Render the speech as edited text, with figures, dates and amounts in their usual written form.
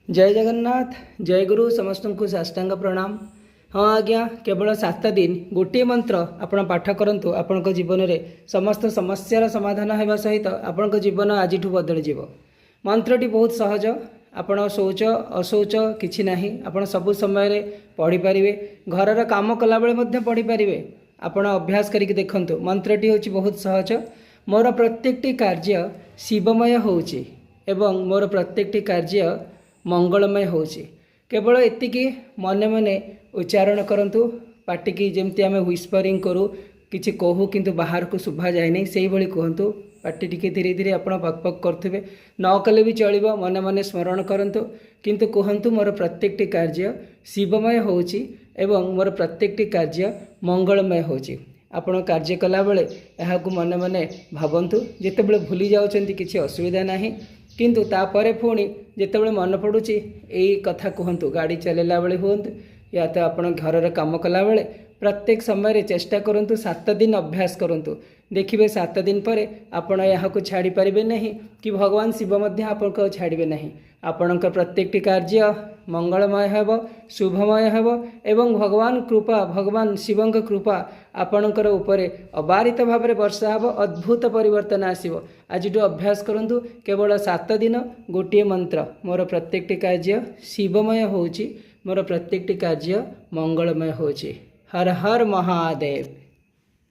जय जगन्नाथ जय गुरु समस्त को साष्टांग प्रणाम। हाँ आज्ञा केवल 7 दिन गोटे मंत्र आपण पाठ करंतु आपण जीवन में समस्त समस्यार समाधान होगा सहित आपण जीवन आज बदल जीव। मंत्रटी बहुत सहज। आपण शौच अशौच किछि नाही। आपण सब समय पढ़ी पारे। घरर काम कला बेले पढ़ी पारे। आपण अभ्यास करके देखंतु। मंत्रटी होछि बहुत सहज। मोर प्रत्येकटी कार्य शिवमय होछि एवं मोर प्रत्येकटी कार्य मंगलमय होछि। केवल एतिकी मने मने उच्चारण करंतु। पाटी की जेमती आमे व्हिस्परिंग करू किछि कहू किंतु बाहर को शुभा जाए नहीं सेही भली कहंतु। पाटी टिके धीरे धीरे आपण पक पक करथुबे न कले भी चलिबो। मने मने स्मरण करंतु किंतु कहंतु मोर प्रत्येकटी कार्य शिवमय होछि एवं मोर प्रत्येकटी कार्य मंगलमय होछि। आपण कार्य कला बेले एहाकु मने मने भावंतु। जेतेबेले भूली जाउछंती किछि असुविधा नाही किंतु तापरे पुणी जेतेबेले मन पड़ुछि एई कथा कहंतु। गाड़ी चलेला बेले हुंतु या तो आपण घरर काम कला बेले प्रत्येक समय चेष्टा करंतु। 7 दिन अभ्यास करंतु। देखिबे 7 दिन पर आपण एहाकु छाड़ी पारिबे नहीं कि भगवान शिव मध्य आपनको छाड़िबे नहीं। आपणक प्रत्येकटी कार्य मंगलमय हेब शुभमय हेब एवं भगवान कृपा भगवान शिवंक कृपा आपणकर उपरे अबारित भाव में वर्षा हेब। अद्भुत परिवर्तन आसिबो। आजिठु अभ्यास करंतु। केवल 7 दिन गोटे मंत्र मोर प्रत्येकटी कार्य शिवमय होछि मोर प्रत्येकटी कार्य मंगलमय होछि। हर हर महादेव।